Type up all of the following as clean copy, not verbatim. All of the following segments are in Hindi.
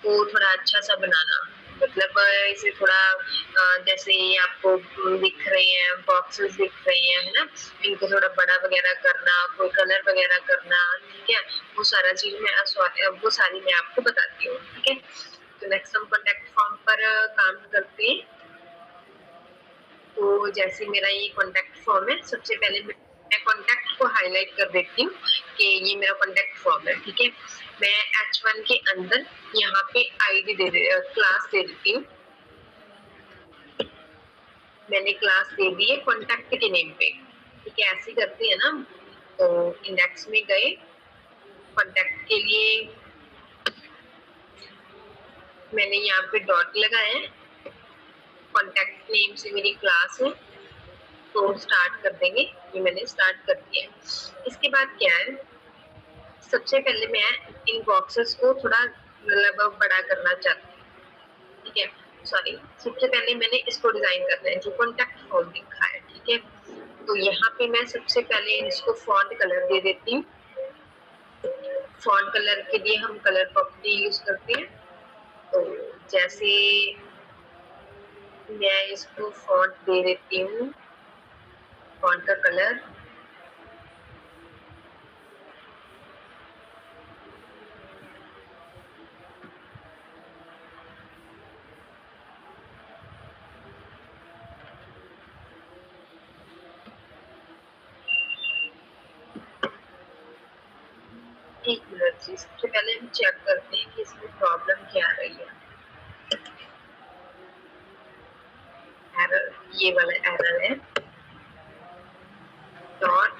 को थोड़ा अच्छा सा बनाना, मतलब इसे थोड़ा जैसे ये आपको दिख रहे हैं बॉक्सेस दिख रही हैं, है ना? इनको थोड़ा बड़ा वगैरह करना, कोई कलर वगैरह करना, ठीक है? वो सारा चीज़ वो सारी मैं आपको बताती हूँ, ठीक है? तो नेक्स्ट हम कॉन्टैक्ट फॉर्म पर काम करते हैं। तो जैसे मेरा ये कॉन्टैक्ट फॉर्म है, सबसे पहले मैं कॉन्टैक्ट को हाईलाइट कर देती हूँ कि ये मेरा कॉन्टैक्ट फॉर्म है, ठीक है? मैं H1 के अंदर यहाँ पे क्लास दे देती हूँ। मैंने क्लास दे दी है कॉन्टैक्ट के नेम पे, ठीक है? ऐसे करते हैं ना। तो इंडेक्स में गए, कॉन्टैक्ट के लिए मैंने यहाँ पे डॉट लगाया है, कॉन्टैक्ट नेम से मेरी क्लास है, तो स्टार्ट कर देंगे। ये मैंने स्टार्ट कर दिया है। इसके बाद क्या है, सबसे पहले मैं इन बॉक्सेस को थोड़ा मतलब बड़ा करना चाहती हूँ, ठीक है? सॉरी, सबसे पहले मैंने इसको डिजाइन करना है जो कॉन्टैक्ट फॉर्म लिखा है, ठीक है? तो यहाँ पे मैं सबसे पहले इसको फॉन्ट कलर दे देती हूँ। फॉन्ट कलर के लिए हम कलर प्रॉपर्टी यूज करते हैं। तो जैसे मैं इसको फॉन्ट दे देती हूँ, फॉन्ट का कलर एक मिनट जी, सबसे पहले हम चेक करते हैं कि इसमें प्रॉब्लम क्या आ रही है। एरर, ये वाला एरर है, डॉट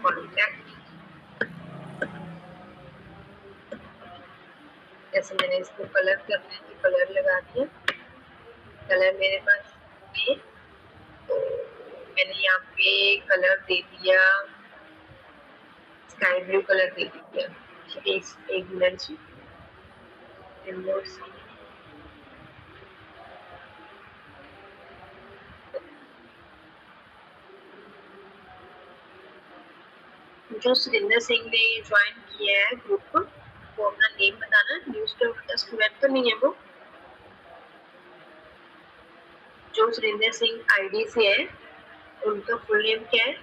कॉन्टैक्ट। जैसे मैंने इसको कलर करने की कलर लगा दिया, कलर मेरे पास है, तो मैंने यहाँ पे कलर दे दिया, स्काई ब्लू कलर दे दिया। एक मिनट जी, जो सुरेंद्र सिंह ने ज्वाइन किया है ग्रुप को, वो अपना नेम बताना। न्यूज स्टूडेंट तो नहीं है वो, जो सुरेंद्र सिंह आईडी से है, उनका फुल नेम क्या है?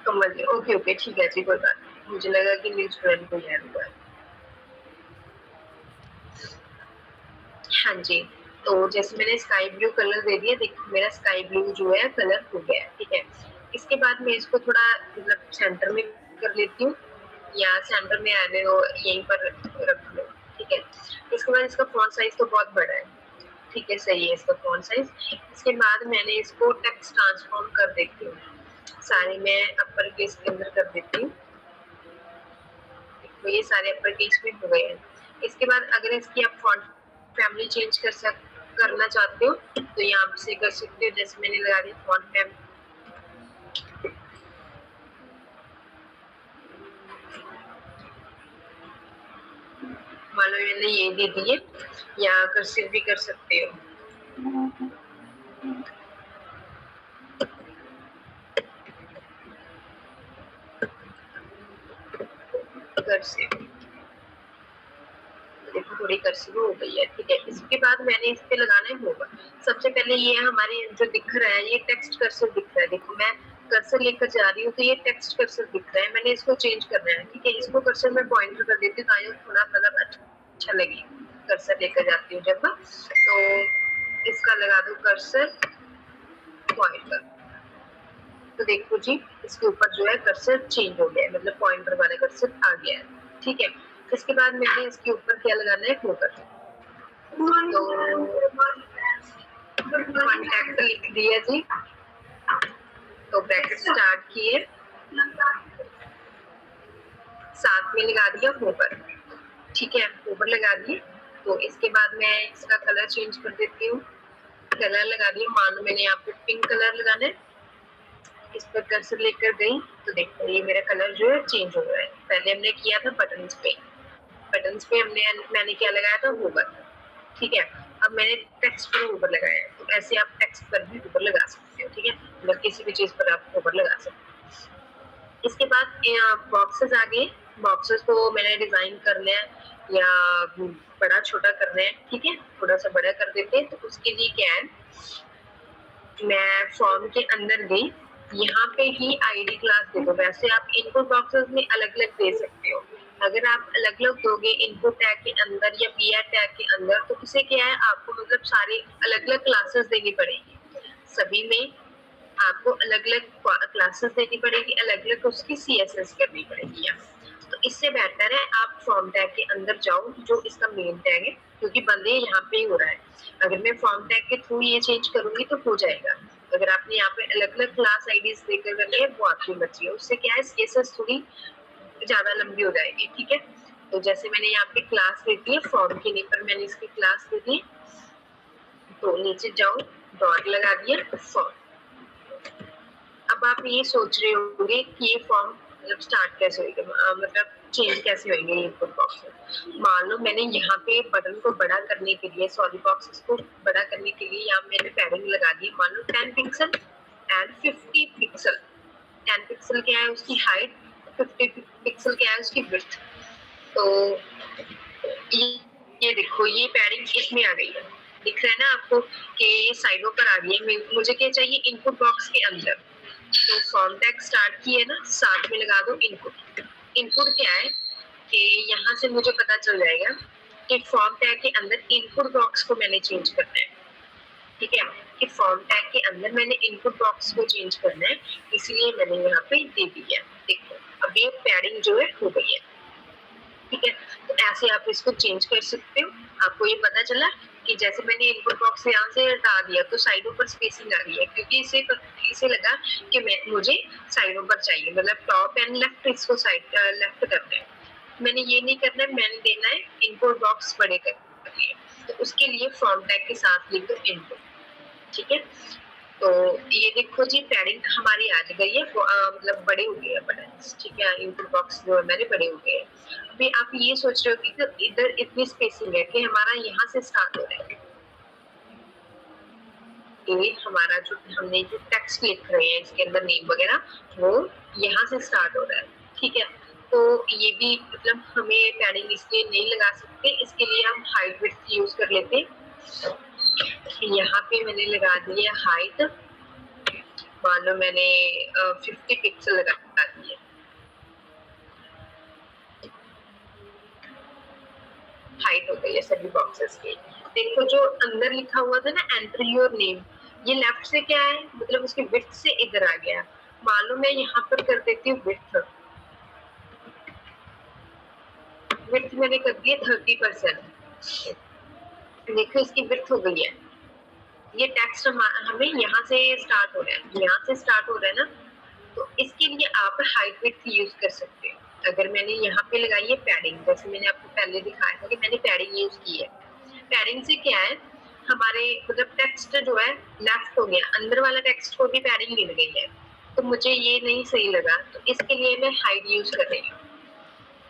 कमल जी। ओके ओके, ठीक है जी, कोई बात नहीं, मुझे लगा कि न्यूज स्टूडेंट को याद हुआ है। हाँ जी, तो जैसे मैंने स्काई ब्लू कलर दे दिया, देखो मेरा स्काई ब्लू जो है कलर हो गया है, ठीक है? इसके बाद मैं इसको थोड़ा मतलब सेंटर में कर लेती हूँ, या सेंटर में आने दो, यहीं पर रख लो, ठीक है? इसके बाद इसका फॉन्ट साइज तो बहुत बड़ा है, ठीक है, सही है इसका फॉन्ट साइज। इसके बाद मैंने इसको टेक्स्ट ट्रांसफॉर्म कर देती हूँ, सारे मैं अपर केस के अंदर कर देती हूँ, तो ये सारे अपर केस में हो गए हैं। इसके बाद अगर इसकी आप फॉन्ट फैमिली चेंज करना चाहते हो तो यहाँ से कर सकते हो, जैसे मैंने लगा दिया फॉन्ट फैमिली। मान लो मैंने ये दे दिए, या कर्सिव भी कर सकते हो। कर्सिव, देखो थोड़ी कर्सिव हो गई है, ठीक है? इसके बाद मैंने इस पे लगाना है होगा। सबसे पहले ये हमारे जो दिख रहा है, ये टेक्स्ट कर्सर दिख रहा है, देखो मैं कर्सर लेकर जा रही हूँ तो ये टेक्स्ट कर्सर दिख रहा है, मैंने इसको चेंज करना है, ठीक है? इसको कर्सर में पॉइंटर कर देती हूँ ताकि थोड़ा मतलब अच्छा लगे, कर्सर लेकर जाती हूँ जब ना, तो इसका लगा दो कर्सर पॉइंटर। तो देखो जी, इसके ऊपर जो है कर्सर चेंज हो गया है, मतलब पॉइंटर वाला कर्सर आ गया है, ठीक है? इसके बाद मैंने इसके ऊपर क्या लगाना है, होकर तो कॉन्टैक्ट लिख दिया जी, तो ब्रैकेट स्टार्ट किए, साथ में लगा दिया होकर, ठीक है? होकर लगा दिए। तो इसके बाद मैं इसका कलर चेंज कर देती हूँ, कलर लगा दिया, मान लो मैंने यहाँ पे पिंक कलर लगाना है, इस पर कर्सर लेकर गई तो देखो ये मेरा कलर जो है चेंज हो रहा है। पहले हमने किया था बटन्स पे, मैंने क्या लगाया था, होवर, ठीक है? अब मैंने टेक्स्ट पर होवर लगाया है, तो ऐसे आप टेक्स्ट पर भी होवर लगा सकते हो, ठीक है? मतलब किसी भी चीज पर आप होवर लगा सकते हो। इसके बाद बॉक्सेस आ गए, बॉक्सेस को मैंने डिजाइन करना है, या बड़ा छोटा करना है, ठीक है, थोड़ा सा बड़ा कर देते हैं। तो उसके लिए क्या है, मैं फॉर्म के अंदर गई, यहाँ पे ही आईडी क्लास दे दो। वैसे आप इनपुट बॉक्सेस में अलग अलग दे सकते हो। अगर आप अलग अलग दोगे इनपुट टैग के अंदर या पीआर टैग के अंदर, तो उसे क्या है, आपको मतलब सारी अलग अलग क्लासेस देनी पड़ेगी। सभी में आपको अलग अलग क्लासेस देनी पड़ेगी, अलग अलग उसकी सीएसएस करनी पड़ेगी। तो इससे बेहतर है आप फॉर्म टैग के अंदर जाओ, जो इसका मेन टैग है, क्योंकि बंदे यहाँ पे ही हो रहा है। अगर मैं फॉर्म टैग के थ्रू ये चेंज करूंगी तो हो जाएगा। अगर आपने यहाँ पे अलग अलग क्लास आईडीज देकर करनी है, वो आपकी मर्जी है। उससे क्या है, सीएसएस थोड़ी ज्यादा लंबी हो जाएगी, ठीक है। तो जैसे मैंने यहाँ पे क्लास दे दी है, फॉर्म के नीचे मैंने इसकी क्लास दे दी, तो नीचे जाओ, डॉट लगा दिया, फॉर्म। अब आप ये सोच रहे होंगे कि ये फॉर्म मतलब स्टार्ट कैसे होगा, मतलब चेंज कैसे होंगे ये इनपुट बॉक्स। मान लो मैंने यहाँ पे बटन को बड़ा करने के लिए, सॉरी बॉक्सेस को बड़ा करने के लिए यहाँ मैंने पैडिंग लगा दी, मान लो 10 पिक्सल एंड 50 पिक्सल। 10 पिक्सल क्या है उसकी हाइट, 50 पिक्सल क्या है उसकी विड्थ। तो ये ये देखो, ये पैडिंग इसमें आ गई है, दिख रहा है ना आपको कि ये साइडों पर आ गई है। मुझे क्या चाहिए, इनपुट बॉक्स के अंदर। तो फॉर्म टैग स्टार्ट की है ना, साथ में लगा दो इनपुट। इनपुट क्या है कि यहाँ से मुझे पता चल जाएगा कि फॉर्म टैग के अंदर इनपुट बॉक्स को मैंने चेंज करना है, ठीक है, कि फॉर्म टैग के अंदर मैंने इनपुट बॉक्स को चेंज करना है, इसलिए मैंने यहाँ पे दे दी है। देखो अब ये पैडिंग जो है हो गई है, ठीक है। तो ऐसे आप इसको चेंज कर सकते हो। आपको ये पता चला कि जैसे मैंने इनपुट बॉक्स यहाँ से हटा दिया तो साइडों पर स्पेसिंग आ रही है, क्योंकि इसे लगा कि मुझे साइडों पर चाहिए, मतलब टॉप एंड लेफ्ट इसको साइड लेफ्ट करना है। मैंने ये नहीं करना है, मैंने देना है इनपुट बॉक्स बड़े करके। तो उसके लिए फॉर्म टैग के साथ लिख दो इनपुट, ठीक है। तो ये देखो जी, पैडिंग हमारी आ गई है, मतलब बड़े हो गए हैं बटन्स, ठीक है, इनपुट बॉक्स जो है मेरे बड़े हो गए हैं। अभी आप ये सोच रहे हो कि तो इधर इतनी स्पेसिंग है कि हमारा यहाँ से स्टार्ट हो रहा है, ये हमारा जो हमने जो टेक्स्ट लिख रहे हैं इसके अंदर नेम वगैरह, वो यहाँ से स्टार्ट हो रहा है, ठीक है। तो ये भी मतलब हमें पैडिंग इसलिए नहीं लगा सकते, इसके लिए हम हाइट विड्थ यूज कर लेते हैं। यहाँ पे मैंने लगा दिया हाइट, मान लो मैंने 50 पिक्सल लगा दिए, हाइट हो गई है सभी बॉक्सेस की। देखो जो अंदर लिखा हुआ था ना, एंटर योर नेम, ये लेफ्ट से क्या है, मतलब उसकी विड्थ से इधर आ गया। मान लो मैं यहाँ पर कर देती हूँ विड्थ, विड्थ मैंने कर दी है 30%। देखो इसकी विड्थ हो गई है। ये टेक्स्ट हमें यहाँ से स्टार्ट हो रहा है, यहाँ से स्टार्ट हो रहा है ना, तो इसके लिए आप हाइट विड्थ यूज कर सकते हो। अगर मैंने यहाँ पे लगाई है पैडिंग, जैसे मैंने आपको पहले दिखाया था कि मैंने पैडिंग यूज की है। पैडिंग से क्या है, हमारे मतलब टेक्स्ट जो है लेफ्ट हो गया, अंदर वाला टेक्स्ट को भी पैडिंग मिल गई है, तो मुझे ये नहीं सही लगा, तो इसके लिए मैं हाइट यूज कर रही हूँ।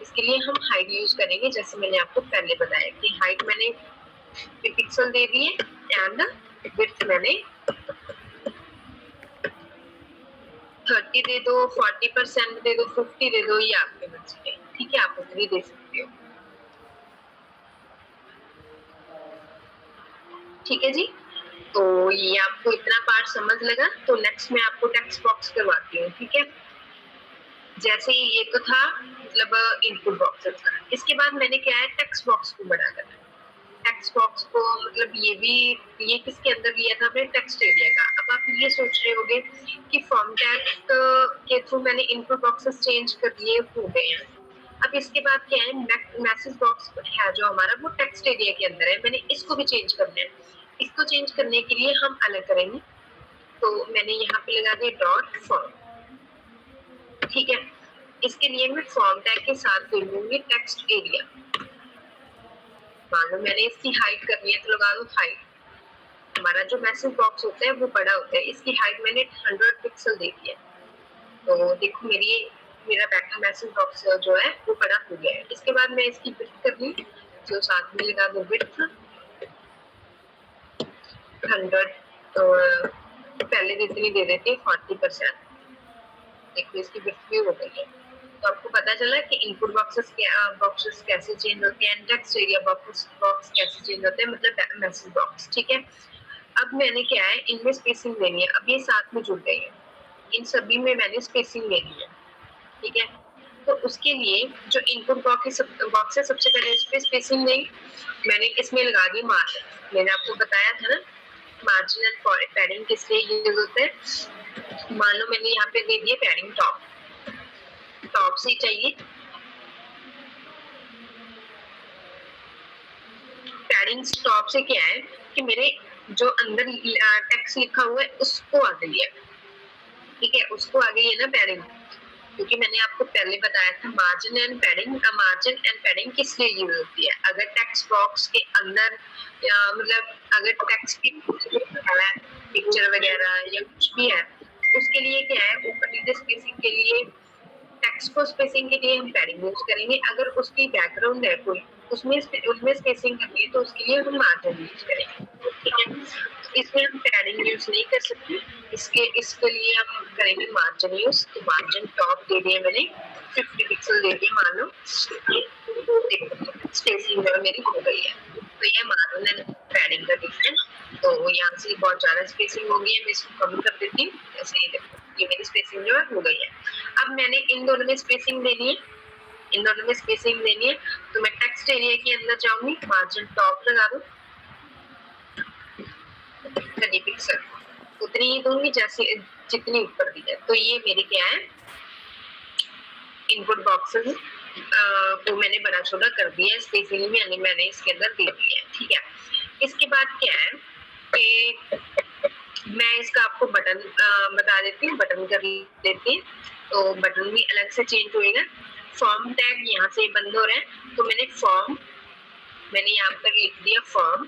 इसके लिए हम हाइट यूज करेंगे, जैसे मैंने आपको पहले बताया कि हाइट मैंने पिक्सल दे दिए एंड विड्थ मैंने 30 दे दो, 40% दे दो, 50 दे दो, ये आपके मर्जी है, ठीक है, आप उतनी दे सकते हो, ठीक है जी। तो ये आपको इतना पार्ट समझ लगा, तो नेक्स्ट मैं आपको टेक्स्ट बॉक्स करवाती हूँ, ठीक है। जैसे ये तो था मतलब इनपुट बॉक्सेस का, इसके बाद मैंने क्या है, टेक्स्ट बॉक्स को बड़ा करना। टेक्स्ट बॉक्स को मतलब ये किसके अंदर लिया था हमने, टेक्स्ट एरिया का। अब आप ये सोच रहे होंगे कि फॉर्म टैग के थ्रू मैंने इनपुट बॉक्सेस चेंज कर दिए हो गए हैं। अब इसके बाद क्या है, मैसेज बॉक्स है जो हमारा, वो टेक्स्ट एरिया के अंदर है, मैंने इसको भी चेंज करना है। इसको चेंज करने के लिए हम अलग करेंगे, तो मैंने यहाँ पे लगा दिया डॉट फॉर्म, ठीक है। इसके लिए मैं फॉर्म टैग के साथ दे दूंगी टेक्स्ट एरिया। मान लो मैंने इसकी हाइट करनी है, तो लगा दो हाइट। हमारा जो मैसेज बॉक्स होता है वो बड़ा होता है, इसकी हाइट मैंने 100 पिक्सल दे दी है। तो देखो मेरा बैक मैसेज बॉक्स जो है वो बड़ा हो गया है। इसके बाद मैं इसकी विड्थ कर ली, जो साथ में लगा दो विड्थ 100, तो पहले जितनी दे देते 40%। देखो इसकी विड्थ भी हो गई है। तो आपको पता चला कि इनपुट बॉक्सेस कैसे चेंज होते हैं, टेक्स्ट एरिया बॉक्स कैसे चेंज होते हैं, मतलब मैसेज बॉक्स। ठीक है, अब मैंने क्या है, इनमें स्पेसिंग देनी है। अब ये साथ में जुड़ गई है, इन सभी में मैंने स्पेसिंग लेनी है। ठीक है, तो उसके लिए जो इनपुट बॉक्स है, सबसे पहले इस पे स्पेसिंग देंगे। मैंने इसमें लगा दी मार्जिन। मैंने आपको बताया था ना मार्जिन एंड पैडिंग किस लिए यूज होते हैं। मान लो मैंने यहाँ पे दे दिया पैडिंग टॉप से चाहिए। पैडिंग टॉप से क्या है कि मेरे जो अंदर टेक्स्ट लिखा हुआ है उसको आ गई है। ठीक है, उसको आ गई है ना पैडिंग, क्योंकि मैंने आपको पहले बताया था मार्जिन एंड पैडिंग किस लिए यूज होती है। अगर टेक्स्ट बॉक्स के अंदर मतलब अगर टेक्स्ट की पिक्चर वगैरह या कुछ भी है, उसके लिए क्या है, ऊपर नीचे स्पेसिंग के लिए, टेक्स्ट को स्पेसिंग के लिए हम पैडिंग यूज करेंगे। अगर उसकी बैकग्राउंड है कोई, उसमें स्पेसिंग करनी है, तो उसके लिए हम मार्जिन यूज करेंगे। ठीक है, तो इसमें हम पैडिंग यूज नहीं कर सकते, इसके लिए हम करेंगे मार्जिन यूज। तो मार्जिन टॉप दे दिए मैंने, 50 पिक्सल दे दिए मान लो। स्पेसिंग जो मेरी हो गई है। तो ये मार्जिन एंड पैडिंग का डिफरेंस। तो यहाँ से बहुत ज्यादा स्पेसिंग हो गई है, मैं इसको कम कर देती हूँ। जैसे ये मेरी स्पेसिंग जो है हो गई है। अब मैंने इन दोनों में स्पेसिंग देनी है, तो मैं टेक्स्ट एरिया के अंदर जाऊंगी, मार्जिन टॉप लगा दूं 30 पिक्सल, उतनी ही दूंगी जैसे जितनी ऊपर दी है। तो ये मेरी क्या है, इनपुट बॉक्सेस को मैंने बड़ा छोटा कर दिया, स्पेसिंग भी मैंने इसके अंदर दे दी है। ठीक है, इसके बाद क्या है कि मैं इसका आपको बटन बता देती हूँ, बटन कर देती हूँ। तो बटन भी अलग से चेंज होएगा। फॉर्म टैग यहाँ से बंद हो रहा है, तो मैंने यहाँ पर लिख दिया फॉर्म,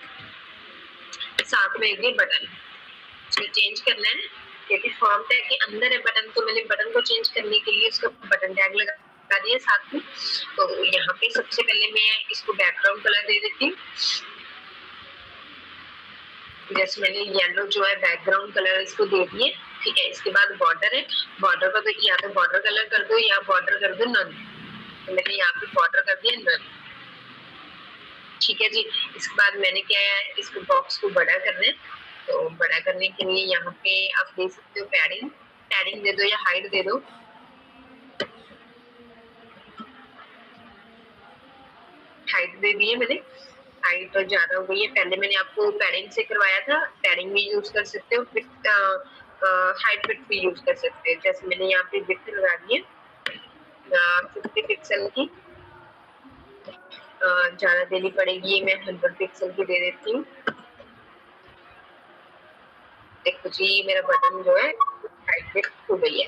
साथ में एक बटन। इसमें चेंज करना है क्योंकि फॉर्म टैग के अंदर है बटन, तो मैंने बटन को चेंज करने के लिए उसका बटन टैग लगा दिया साथ में। तो यहाँ पे सबसे पहले मैं इसको बैकग्राउंड कलर दे देती हूँ। जैसे मैंने येलो जो है बैकग्राउंड कलर इसको दे दिए। ठीक है, इसके बाद बॉर्डर है, बॉर्डर को तो या तो बॉर्डर कलर कर दो या बॉर्डर कर दो नन। तो मैंने यहाँ पे बॉर्डर कर दिया नन। ठीक है जी, इसके बाद मैंने क्या है, इसको बॉक्स को बड़ा करना है। तो बड़ा करने के लिए यहाँ पे आप दे सकते हो पैडिंग दे दो या हाइट दे दो। हाइट दे दी है मैंने, हाइट तो ज्यादा हो गई है। पहले मैंने आपको पैडिंग से करवाया था, पैडिंग भी यूज कर सकते हो, फिर हाइट विड्थ भी यूज कर सकते हो। जैसे मैंने यहाँ पे विड्थ लगा दी है 50 पिक्सल की, ज्यादा देनी पड़ेगी, मैं 100 पिक्सल की दे देती हूँ। देखो जी मेरा बटन जो है हाइट विड्थ हो गई है।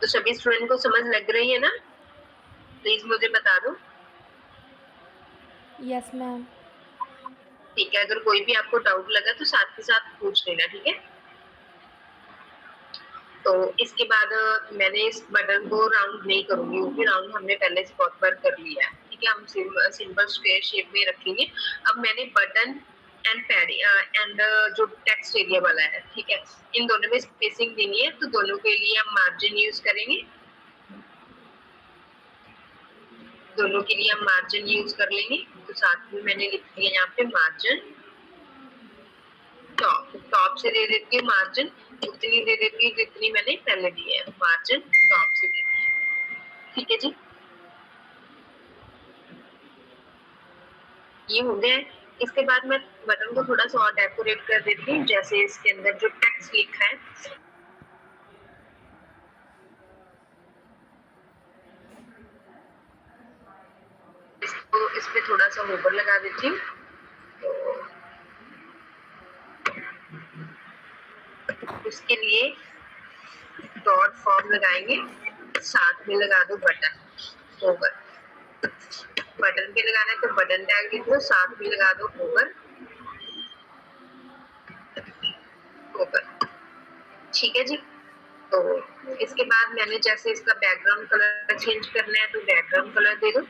तो सभी स्टूडेंट को समझ लग रही है ना? प्लीज मुझे बता दो। Yes ma'am. ठीक है, अगर कोई भी आपको डाउट लगा तो साथ के साथ पूछ लेना। ठीक है, तो इसके बाद मैंने इस बटन को राउंड नहीं करूंगी, क्योंकि राउंड हमने पहले से बहुत बार कर लिया है। ठीक है, हम सिंपल स्क्वायर शेप में रखेंगे। अब मैंने बटन एंड पैडिंग एंड जो टेक्स्ट एरिया वाला है, ठीक है, इन दोनों में स्पेसिंग देनी है। तो दोनों के लिए हम मार्जिन यूज करेंगे, दोनों के लिए हम मार्जिन यूज कर लेंगे। तो साथ में मैंने लिख दिया यहाँ पे मार्जिन टॉप से दे देती हूँ मार्जिन, उतनी दे देती हूँ जितनी मैंने पहले दी है, मार्जिन टॉप से दे दी है। ठीक है जी, ये हो गया है। इसके बाद मैं बटन को थोड़ा सा और डेकोरेट कर देती हूँ। जैसे इसके अंदर जो टेक्स्ट लिखा है, इसको इस पे थोड़ा सा होवर लगा देती हूँ। तो इसके लिए डॉट फॉर्म लगाएंगे, साथ में लगा दो बटन होवर। बटन पे लगाना है तो बटन टैग लिख दो, साथ में लगा दो होवर। ठीक है जी, तो इसके बाद मैंने जैसे इसका बैकग्राउंड कलर चेंज करना है तो बैकग्राउंड कलर दे दो।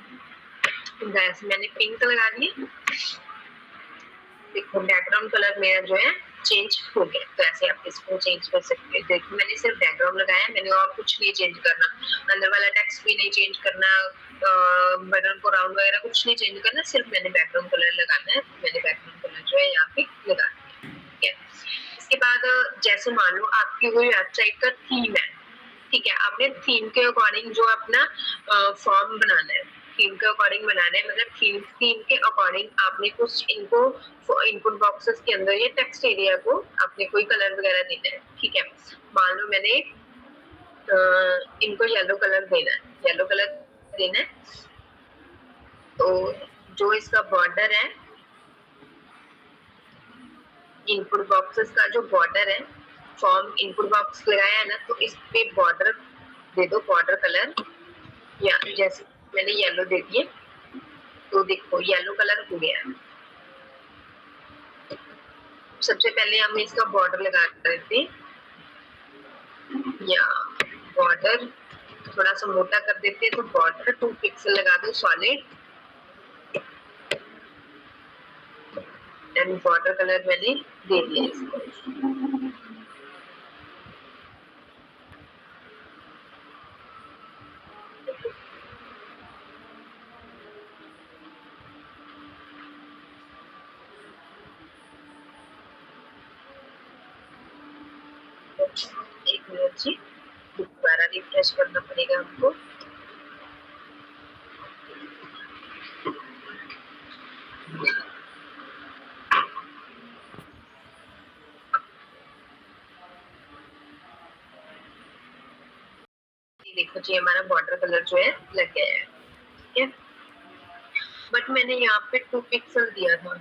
जैसे मैंने पिंक लगा दिया, देखो बैकग्राउंड कलर मेरा जो है चेंज हो गया। तो ऐसे आप इसको चेंज कर सकते हैं। देखो मैंने सिर्फ बैकग्राउंड लगाया, मैंने और कुछ नहीं चेंज करना, अंदर वाला टेक्स्ट भी नहीं चेंज करना, बटन को राउंड वगैरह कुछ नहीं चेंज करना, सिर्फ मैंने बैकग्राउंड कलर लगाना है। मैंने बैकग्राउंड कलर जो है यहाँ पे लगा दिया, ठीक है। इसके बाद जैसे मान लो आपकी कोई वेबसाइट का थीम है, ठीक है, आपने थीम के अकॉर्डिंग जो अपना फॉर्म बनाना है, थीम के अकॉर्डिंग बनाना है, मतलब थीम के अकॉर्डिंग आपने कुछ इनको इनपुट बॉक्सेस के अंदर ये टेक्स्ट एरिया को आपने कोई कलर वगैरह देना है, ठीक है। मान लो मैंने इनको येलो कलर देना है, येलो कलर देना है। तो जो इसका बॉर्डर है, इनपुट बॉक्सेस का जो बॉर्डर है, फॉर्म इनपुट बॉक्स लगाया है ना, तो इस पे बॉर्डर दे दो, बॉर्डर कलर, या जैसे मैंने येलो दे दिए, तो देखो येलो कलर हो गया। सबसे पहले हम इसका बॉर्डर लगा देते हैं, या बॉर्डर थोड़ा सा मोटा कर देते हैं, तो बॉर्डर 2 पिक्सल लगा दो सॉलिड, एंड बॉर्डर कलर मैंने दे दिया इसको। एक मिनट जी, दोबारा रिफ्रेश करना पड़ेगा हमको। देखो जी हमारा बॉर्डर कलर जो है लग गया है, ठीक है। बट मैंने यहाँ पे 2 पिक्सल दिया था,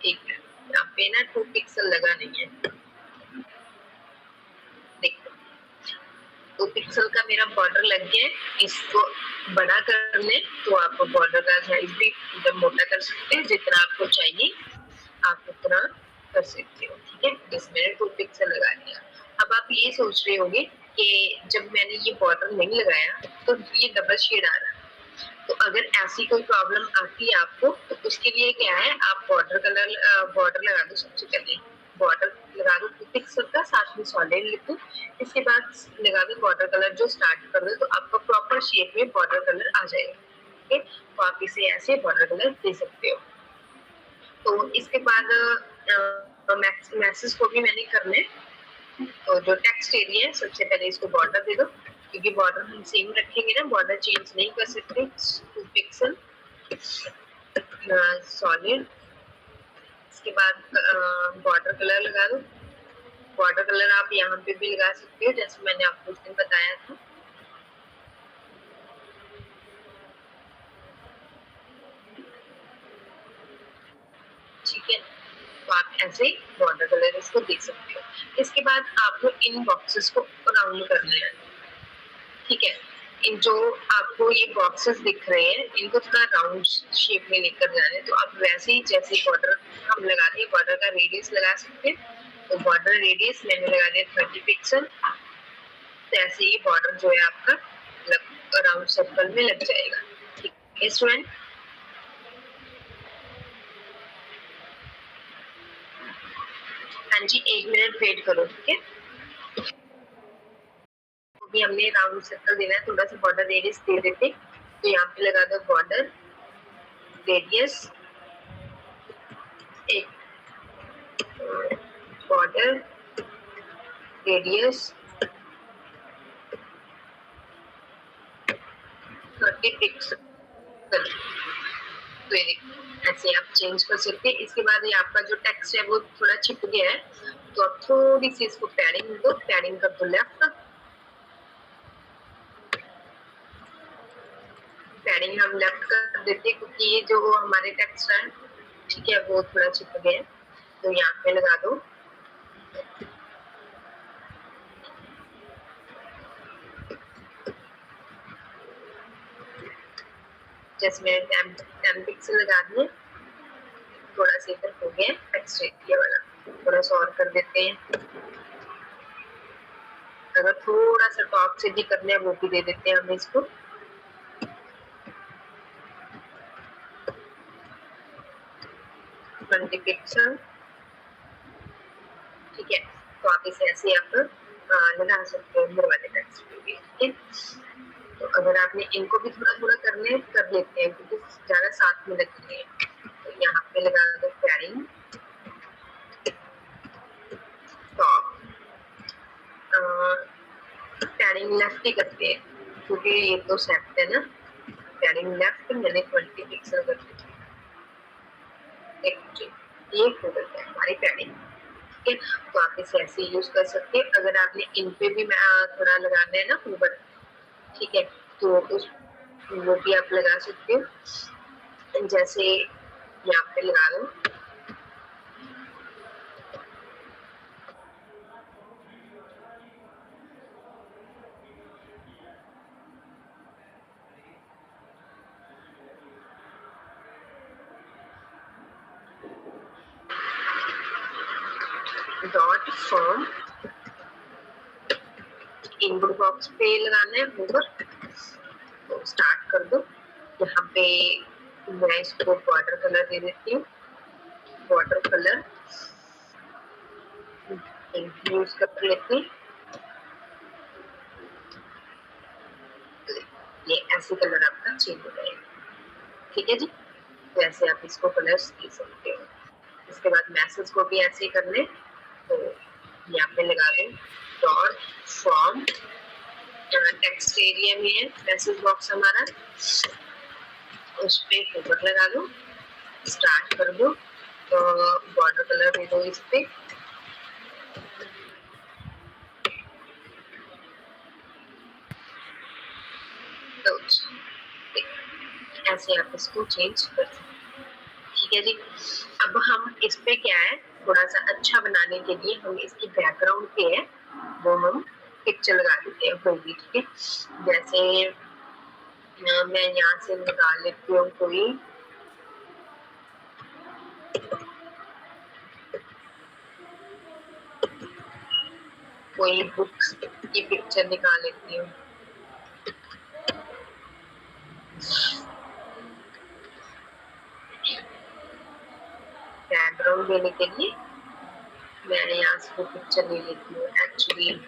एक यहाँ पे ना 2 पिक्सल लगा नहीं है। देखो 2 पिक्सल का मेरा बॉर्डर लग गया है। इसको बड़ा करने तो आप बॉर्डर का साइज भी एकदम मोटा कर सकते हैं, जितना आपको चाहिए आप उतना कर सकते हो, ठीक है। इस मैंने 2 पिक्सल लगा दिया। अब आप ये सोच रहे होंगे कि जब मैंने ये बॉर्डर नहीं लगाया तो ये डबल शेड आ रहा है। तो अगर ऐसी कोई प्रॉब्लम आती है आपको, तो उसके लिए क्या है, आप बॉर्डर लगा दो। सबसे पहले बॉर्डर लगा दो 2 पिक्सल का, साथ में सॉलिड लिख दो। इसके बाद लगा दो बॉर्डर कलर, जो स्टार्ट कर दो, तो आपका प्रॉपर शेप में बॉर्डर कलर आ जाएगा, ठीक है। तो आप इसे ऐसे बॉर्डर कलर दे सकते हो। तो इसके बाद मैसेज को भी मैंने करना है। तो जो टेक्स्ट एरिया है, सबसे पहले इसको बॉर्डर दे दो, क्योंकि बॉर्डर हम सेम रखेंगे ना, बॉर्डर चेंज नहीं कर सकते। 2 पिक्सल सॉलिड, इसके बाद बॉर्डर कलर लगा दो। बॉर्डर कलर आप यहाँ पे भी लगा सकते हो, जैसे मैंने आपको उस दिन बताया था। ठीक है, तो आप ऐसे बॉर्डर कलर इसको दे सकते हो। इसके बाद आपको इन बॉक्सेस को राउंड करना है, ठीक है। इन जो आपको ये बॉक्सेस दिख रहे हैं, इनको थोड़ा राउंड शेप में लेकर जाना है। तो आप वैसे ही जैसे बॉर्डर हम लगाते हैं, बॉर्डर का रेडियस लगा सकते हैं। तो बॉर्डर रेडियस मैंने लगा दिया 30 पिक्सल। तो ऐसे ही बॉर्डर जो है आपका राउंड सर्कल में लग जाएगा, ठीक है स्टूडेंट। हाँ जी, 1 मिनट वेट करो, ठीक है। अभी हमने राउंड सर्कल देना है, थोड़ा सा बॉर्डर रेडियस दे देते। तो यहाँ पे लगा दो बॉर्डर रेडियस, एक बॉर्डर रेडियस 30 पिक्सल। तो ये ऐसे आप चेंज कर सकते हैं। इसके बाद ये आपका जो टेक्स्ट है वो थोड़ा छिप गया है, तो आप थोड़ी सी इसको पैडिंग दो, पैडिंग कर दो लेफ्ट। पैडिंग हम लेफ्ट कर देते हैं, क्योंकि ये जो हमारे टेक्स्ट है, ठीक है, वो थोड़ा छिप गया है। तो यहाँ पे लगा दो जैसे मैंने 10 पिक्सल लगा दिए। थोड़ा सा इधर हो गया टेक्स्ट एरिया वाला, थोड़ा सा और कर देते हैं। अगर थोड़ा सा टॉप से भी करना है वो भी दे देते हैं हम इसको। 20 पिक्सल ठीक है। तो आप इसे ऐसे आप लगा सकते हो मोर वाले टेक्स्ट पे भी, ठीक है। तो अगर आपने इनको भी थोड़ा थोड़ा करने कर लेते हैं क्योंकि ज्यादा साथ में लगते हैं, तो यहाँ पे लगा दो पैडिंग टॉप, पैडिंग लेफ्ट ही करते हैं क्योंकि ये तो सेट है ना। पैडिंग लेफ्ट मैंने 20 पिक्सल कर दी, ये हो गई है हमारी पैडिंग, ठीक है। तो आप इसे ऐसे यूज कर सकते हैं। अगर आपने इन पे भी थोड़ा लगाना है ना ऊपर, ठीक है, तो उस वो भी आप लगा सकते हो, जैसे यहाँ पे लगा दो। डॉट फॉर्म इनपुट बॉक्स पे लगाना है ऊपर, तो स्टार्ट कर दो। यहाँ पे मैं इसको वाटर कलर दे देती हूँ, वाटर कलर यूज कर लेती हूँ। ये ऐसे कलर आपका चेंज हो जाएगा, ठीक है जी। तो ऐसे आप इसको कलर्स दे सकते हो। इसके बाद मैसेज को भी ऐसे कर ले, तो यहाँ पे लगा दो डॉट फ्रॉम, टेक्स्ट एरिया में है मैसेज बॉक्स हमारा, उस पे ऊपर लगा दो, स्टार्ट कर दो, तो बॉर्डर कलर दे दो इस पे, तो ऐसे आप इसको चेंज कर सकते, ठीक है जी। अब हम इस पे क्या है, थोड़ा सा अच्छा बनाने के लिए हम इसकी बैकग्राउंड पे है वो हम पिक्चर लगा देते हैं होगी, ठीक है। जैसे मैं यहाँ से निकाल लेती हूँ कोई बुक्स की पिक्चर निकाल लेती हूँ। बैकग्राउंड देने के लिए मैं यहाँ से पिक्चर ले लेती हूँ एक्चुअली।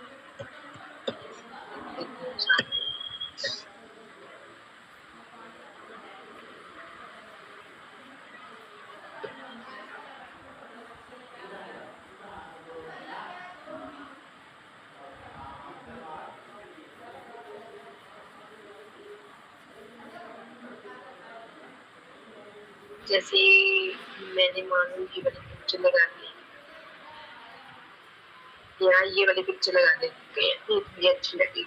जैसे मैंने मान लो ये वाली पिक्चर लगा दी, यहाँ ये वाली पिक्चर लगा देते हैं, ये अच्छी लगी।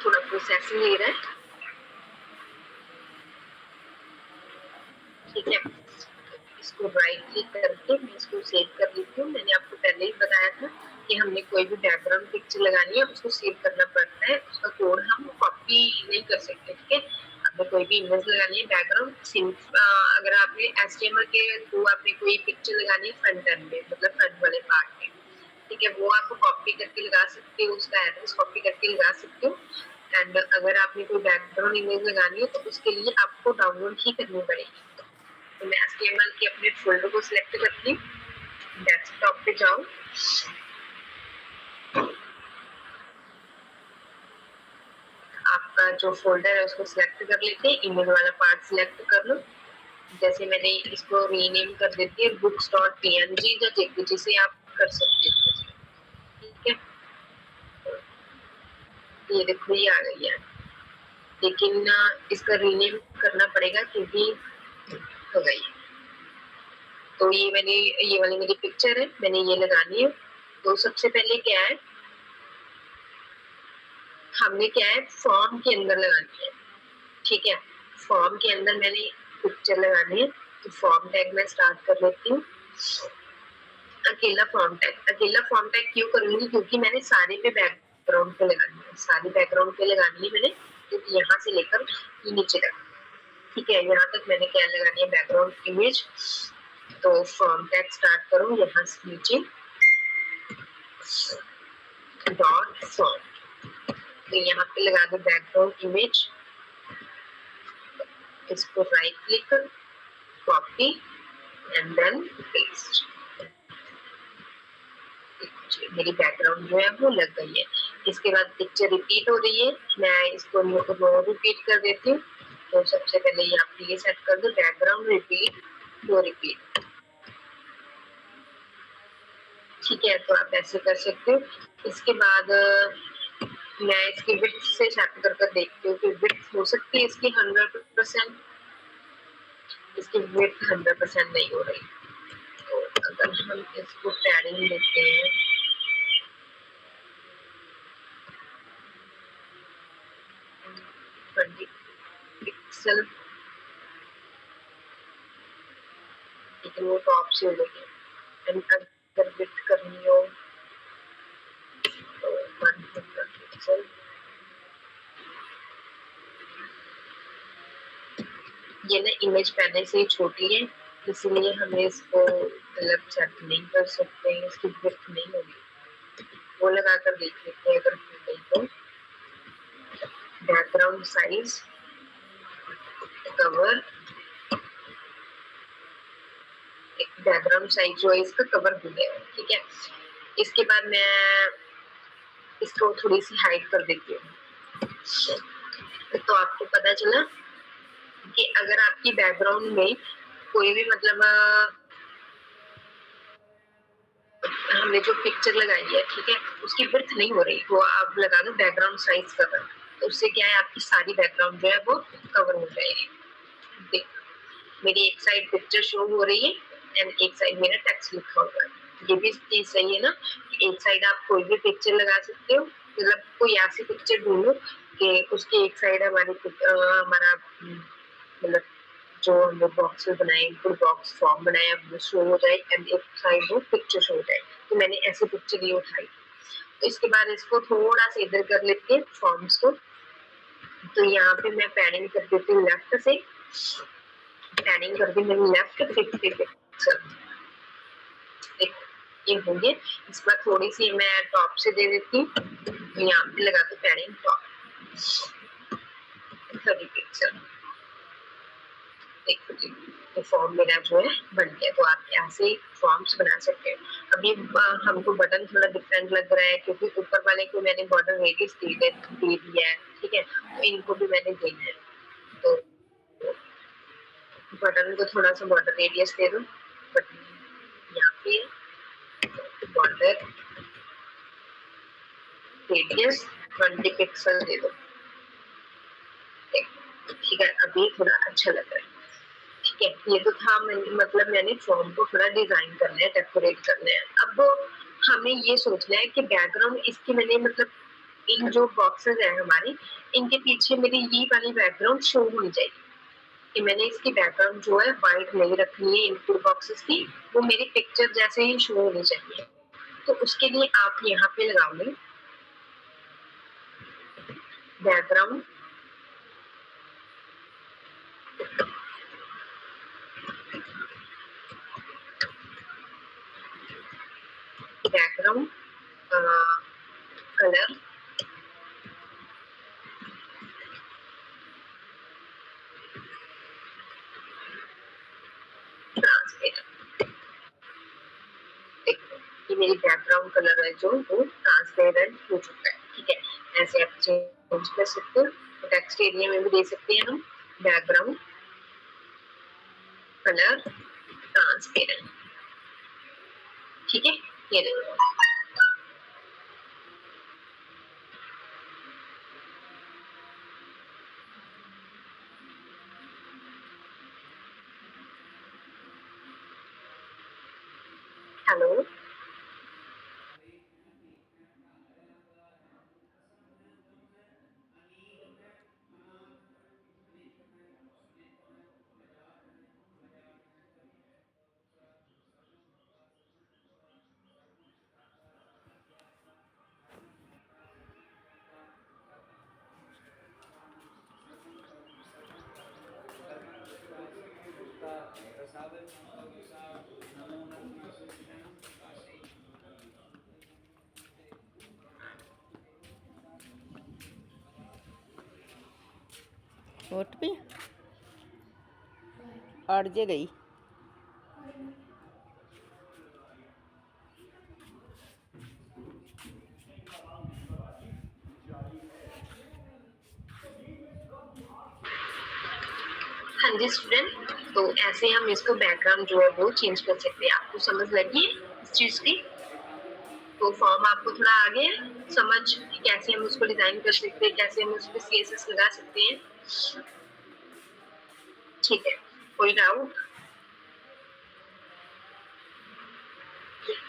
थोड़ा प्रोसेसिंग ले रहा है, ठीक है। इसको राइट क्लिक करके मैं इसको सेव कर लेती हूँ। मैंने आपको पहले ही बताया था कि हमने कोई भी बैकग्राउंड पिक्चर लगानी है उसको सेव करना पड़ता है, उसका कोड हम कॉपी नहीं कर सकते, ठीक है। आपने कोई भी इमेज लगानी है बैकग्राउंड, अगर आपने HTML के थ्रू आपने कोई पिक्चर लगानी है फ्रंट एंड में, मतलब फ्रंट वाले पार्ट में, ठीक है, वो आप कॉपी करके लगा सकते हो, उसका एड्रेस कॉपी करके लगा सकते हो। एंड अगर आपने कोई बैकग्राउंड इमेज लगानी है तो उसके लिए आपको डाउनलोड ही करनी पड़ेगी। तो मैं HTML के अपने फोल्डर को सिलेक्ट करती हूँ, डेस्कटॉप पे जाऊँ, आपका जो फोल्डर है उसको सिलेक्ट कर लेते हैं, इमेज वाला पार्ट सिलेक्ट कर लो। जैसे मैंने इसको रीनेम कर देती है books.png या jpg से आप कर सकते हो, ठीक है। ये देखो ये आ गई है, लेकिन इसका रीनेम करना पड़ेगा क्योंकि हो गई। तो ये वाली मेरी पिक्चर है, मैंने ये लगानी है। तो सबसे पहले क्या है, हमने क्या है फॉर्म के अंदर लगानी है, ठीक है। फॉर्म के अंदर मैंने पिक्चर लगानी है, तो फॉर्म टैग मैं स्टार्ट कर लेती हूँ। अकेला फॉर्म टैग क्यों करूंगी, क्योंकि मैंने सारे पे बैकग्राउंड पे लगानी है, सारी बैकग्राउंड पे लगानी है मैंने, क्योंकि यहाँ से लेकर नीचे तक, ठीक है। यहाँ तक मैंने क्या लगानी है बैकग्राउंड इमेज, तो फॉर्म टैग स्टार्ट करूँ यहाँ से नीचे डॉट फॉर्म, तो यहाँ पे लगा दो बैकग्राउंड इमेज, इसको right click, copy and then paste. मेरी बैकग्राउंड जो है वो लग गई है। इसके बाद पिक्चर रिपीट हो रही है, मैं इसको रो रिपीट कर देती हूँ। तो सबसे पहले यहाँ पे ये सेट कर दो, बैकग्राउंड रिपीट, रो रिपीट। ठीक है, तो आप ऐसे कर सकते हो। इसके बाद मैं इसकी विड्थ से चेक कर देखती हूँ कि विड्थ हो सकती है इसकी 100%। इसकी विड्थ 100% नहीं हो रही, तो अगर हम इसको पैडिंग देते हैं, पिक्सल, लेकिन वो टॉप से हो गई है। अगर विड्थ करनी हो तो 100 पिक्सल। ये ना इमेज पहले से ही छोटी है, इसलिए हमें इसको अलग सेट नहीं कर सकते, इसकी विड्थ नहीं होगी। वो लगा कर देख लेते हैं अगर हो गई तो। Background size, cover, background size जो है इसका कवर हो गया। ठीक है, इसके बाद मैं इसको थोड़ी सी हाइड कर देती हूँ। तो आपको पता चला कि अगर आपकी बैकग्राउंड में कोई भी मतलब हमने जो पिक्चर लगाई है, ठीक है, उसकी विड्थ नहीं हो रही, तो आप लगा दो बैकग्राउंड साइज कवर। तो उससे क्या है, आपकी सारी बैकग्राउंड जो है वो कवर हो जाएगी। देख, मेरी एक साइड पिक्चर शो हो रही है एंड एक साइड मेरा टेक्स्ट लिखा हुआ है। ये भी चीज सही है ना, एक साइड आप कोई भी पिक्चर लगा सकते हो, मतलब कोई ऐसी पिक्चर ढूंढो कि उसकी एक साइड हमारा मतलब जो हमने बॉक्स बनाए, इनपुट बॉक्स फॉर्म बनाया, वो शो हो जाए एंड एक साइड वो पिक्चर शो हो जाए। तो मैंने ऐसे पिक्चर ये उठाई। तो इसके बाद इसको थोड़ा सा इधर कर लेते हैं फॉर्म्स को। तो यहाँ पे मैं पैडिंग कर देती हूँ लेफ्ट से, पैडिंग कर दी मैंने लेफ्ट 50 पिक्सल। ये होंगे। इस बार थोड़ी सी मैं टॉप से दे देती हूँ, यहाँ पे लगा दो पैडिंग टॉप 30 पिक्सल। देखो जी, तो फॉर्म मेरा जो है बन गया। तो आप ऐसे फॉर्म्स बना सकते हो। अभी हमको बटन थोड़ा डिफरेंट लग रहा है क्योंकि ऊपर वाले को मैंने बॉर्डर रेडियस दे दिया है। ठीक है, तो इनको भी मैंने देना है, तो बटन को थोड़ा सा बॉर्डर रेडियस दे दो। बटन यहाँ पे बॉर्डर रेडियस 20 पिक्सल दे दो। ठीक है, अभी थोड़ा अच्छा लग रहा है। ठीक है, ये तो था मतलब मैंने फॉर्म को थोड़ा डिजाइन करना है, डेकोरेट करना है। अब हमें ये सोचना है कि बैकग्राउंड इसकी मैंने मतलब इन जो बॉक्सेस है हमारी, इनके पीछे मेरी ये वाली बैकग्राउंड शो होनी चाहिए। कि मैंने इसकी बैकग्राउंड जो है व्हाइट नहीं रखनी है इनपुट बॉक्सेस की, वो मेरी पिक्चर जैसे ही शो होनी चाहिए। तो उसके लिए आप यहाँ पे लगाओगे बैकग्राउंड, बैकग्राउंड कलर, ट्रांसपेरेंट। देखो, ये मेरी बैकग्राउंड कलर है जो वो ट्रांसपेरेंट हो चुका है। ठीक है, ऐसे आप चेंज कर सकते हो। टेक्स्ट एरिया में भी दे सकते हैं हम बैकग्राउंड कलर ट्रांसपेरेंट। ठीक है, ये देखो। हेलो, वोट पे अड़ जे गई। हाँ जी स्टूडेंट, तो ऐसे हम इसको बैकग्राउंड जो है वो चेंज कर सकते हैं। आपको समझ लगी इस चीज की? तो फॉर्म आपको थोड़ा आ गया समझ कि कैसे हम उसको डिजाइन कर सकते हैं, कैसे हम उस पर सीएसएस लगा सकते हैं। ठीक है, कोई डाउट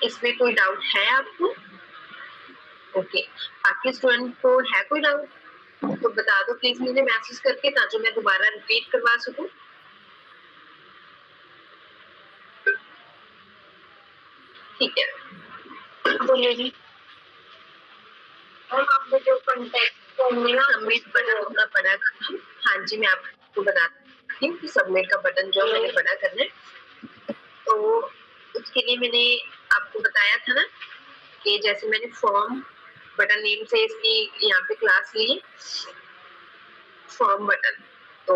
इसमें? कोई डाउट है आपको? ओके, बाकी स्टूडेंट को है कोई डाउट तो बता दो प्लीज मुझे मैसेज करके, ताकि मैं दोबारा रिपीट करवा सकूं। ठीक है, बोलिए जी। और आपने जो कॉन्टेक्ट सबमिट बटन थोड़ा बड़ा करना। हाँ जी, मैं आपको बताती हूँ कि सबमिट का बटन जो मैंने बड़ा करना है, तो उसके लिए मैंने आपको बताया था ना कि जैसे मैंने फॉर्म बटन नेम से इसकी यहाँ पे क्लास ली, फॉर्म बटन, तो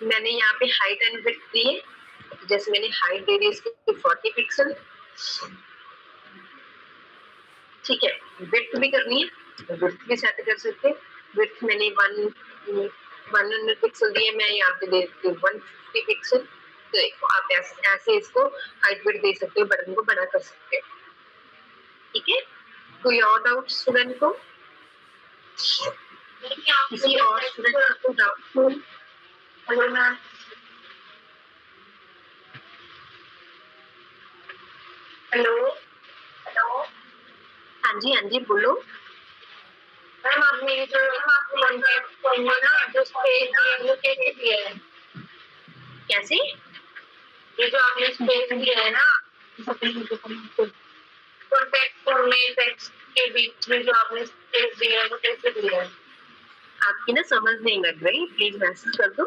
मैंने यहाँ पे हाइट एंड विड्थ दी है। जैसे मैंने हाइट दे दी इसकी 40 पिक्सल, ठीक है। विड्थ भी करनी है, विड्थ भी सेट कर सकते हैं। विड्थ मैंने 100 पिक्सल दी है, मैं यहाँ पे दे देती हूँ 150 पिक्सल। तो देखो आप ऐसे इसको हाइट विड्थ दे सकते हो, बटन को बड़ा कर सकते हो। ठीक है, कोई और डाउट स्टूडेंट को? किसी और स्टूडेंट को doubt? Hello ma'am. Hello hello, हाँ जी हाँ जी बोलो मैम। आपने जो कॉन्टेक्ट फॉर्म में ना जो स्पेस दिया है वो कैसे दिया है? कैसे? ये जो आपने स्पेस दिया है ना कॉन्टेक्ट फॉर्म में टेक्स्ट के बीच में जो आपने स्पेस दिया है वो कैसे दिया है? आपकी ना समझ नहीं लग रही, प्लीज मैसेज कर दो।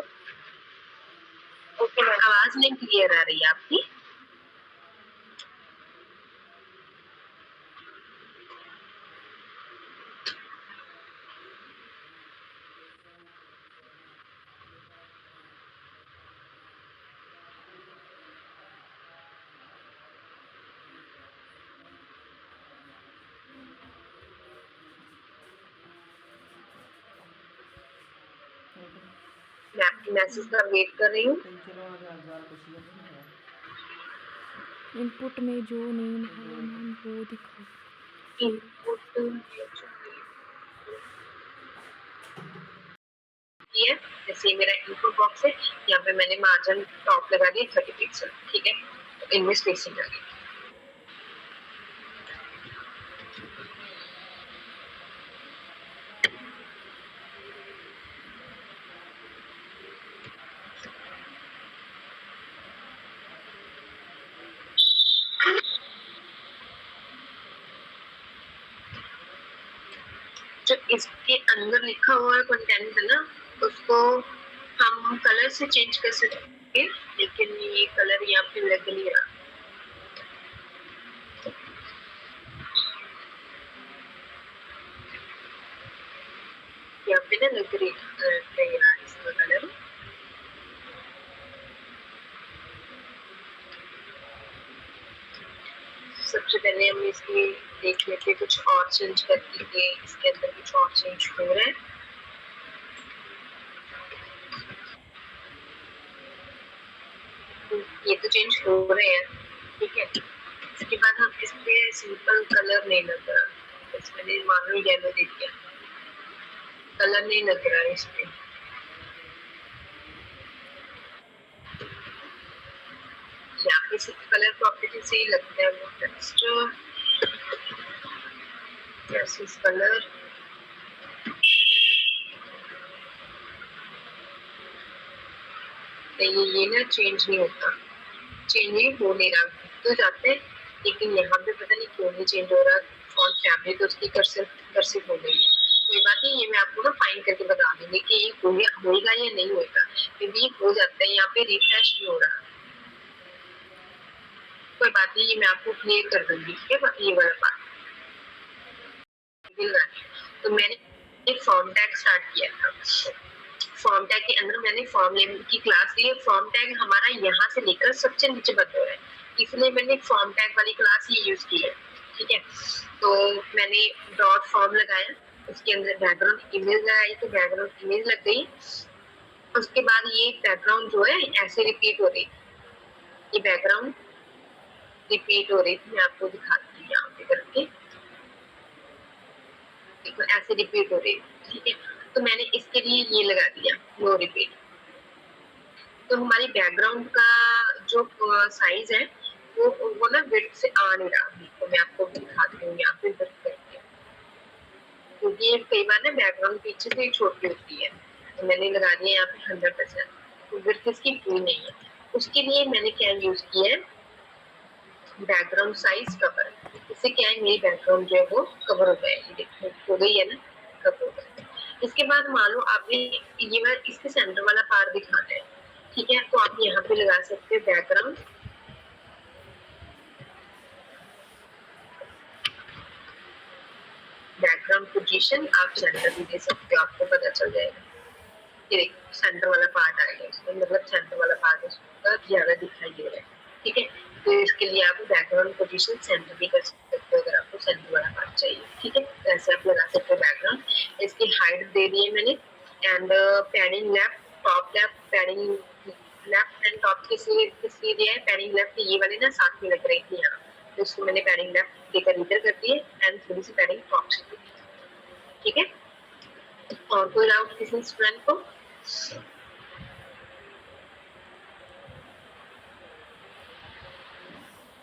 ओके, आवाज नहीं क्लियर आ रही है आपकी। मैं आपकी मैसेज का वेट कर रही हूँ। इनपुट में जो नेम है मैम वो दिखाओ। ये जैसे मेरा इनपुट बॉक्स है, यहाँ पे मैंने मार्जिन टॉप लगा दिया 30 पिक्सल, ठीक है। तो इनमें स्पेसिंग लगी। जो इसके अंदर लिखा हुआ है कंटेंट है ना, उसको हम कलर से चेंज कर सकते हैं, लेकिन ये कलर यहाँ पे लग नहीं रहा। यहाँ पे ना लग रहा है इसका कलर। सबसे पहले हम इसकी देख लेते हैं कुछ और चेंज करके, इसके अंदर कुछ और चेंज हो रहा है। ये तो चेंज हो रहे हैं, ठीक है। इसके बाद हम इस पे सिंपल कलर नहीं लग रहा, बस मैंने मानो येलो दे दिया, कलर नहीं लग रहा है इस पे। यहाँ पे सिर्फ कलर प्रॉपर्टी से ही लगता है वो टेक्स्ट वर्सेस कलर। ये ना चेंज नहीं होता, चेंज नहीं हो नहीं रहा, तो जाते हैं, लेकिन यहाँ पे पता नहीं क्यों नहीं चेंज हो रहा। फॉन्ट फैमिली तो उसकी कर्सिव हो गई है। कोई बात नहीं, ये मैं आपको ना फाइन करके बता दूंगी कि ये होएगा या नहीं होएगा, क्योंकि ये हो जाता है। यहाँ पे रिफ्रेश नहीं हो रहा, कोई बात नहीं, ये मैं आपको क्लियर कर दूंगी, ठीक है। बाकी ये वाला पार्ट तो मैंने एक फॉर्म टैग स्टार्ट किया था। फॉर्म टैग के अंदर मैंने फॉर्म नेम की क्लास ली है। फॉर्म टैग हमारा यहाँ से लेकर सबसे नीचे बंद हो रहा है, इसलिए मैंने फॉर्म टैग वाली क्लास ही यूज की है। ठीक है, तो मैंने डॉट फॉर्म लगाया, उसके अंदर बैकग्राउंड इमेज लगाई, तो बैकग्राउंड इमेज लग गई। उसके बाद ये बैकग्राउंड जो है ऐसे रिपीट हो रही, ये बैकग्राउंड रिपीट हो रही थी, मैं आपको दिखाती हूँ यहाँ पे करके, देखो ऐसे रिपीट हो रही है। ठीक है, तो मैंने इसके लिए ये लगा दिया नो रिपीट। तो हमारी बैकग्राउंड का जो साइज है वो ना विड्थ से आ नहीं रहा, तो मैं आपको दिखाती हूँ यहाँ पे विड्थ करके, क्योंकि कई बार ना बैकग्राउंड पीछे से छोटी होती है, तो मैंने लगा दिया यहाँ पे 100%, तो विड्थ इसकी पूरी नहीं है। उसके लिए मैंने क्या यूज किया है, बैकग्राउंड साइज कवर। इससे क्या है, मेरी बैकग्राउंड जो है वो कवर हो जाएगी, देखो हो गई है ना, कवर हो गई। इसके बाद मान लो आपने ये बार इसके सेंटर वाला पार्ट दिखाना है, ठीक है, तो आप यहाँ पे लगा सकते हो बैकग्राउंड, बैकग्राउंड पोजीशन, आप सेंटर भी दे सकते हो, आपको पता चल जाएगा। ये देखो सेंटर वाला पार्ट आ गया इसमें, मतलब सेंटर वाला पार्ट उसका ज्यादा दिखाई दे रहा है। ठीक है, तो इसके लिए आप बैकग्राउंड पोजीशन सेंटर भी कर सकते हो अगर आपको सेंटर वाला पार्ट चाहिए। ठीक है, ऐसे आप लगा सकते हो बैकग्राउंड। इसकी हाइट दे दी है मैंने, and padding left, top left, padding left and top किसलिए दिया है, पैडिंग लेफ्ट ये वाली ना साथ में लग रही थी यहाँ, तो इसको मैंने पैडिंग लेफ्ट देकर इधर कर दी है, एंड थोड़ी सी पैडिंग टॉप से दी। ठीक है, और कोई डाउट किसी स्टूडेंट को?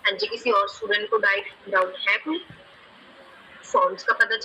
हाँ जी, किसी और स्टूडेंट को डाउट है कोई? फॉर्म्स का पता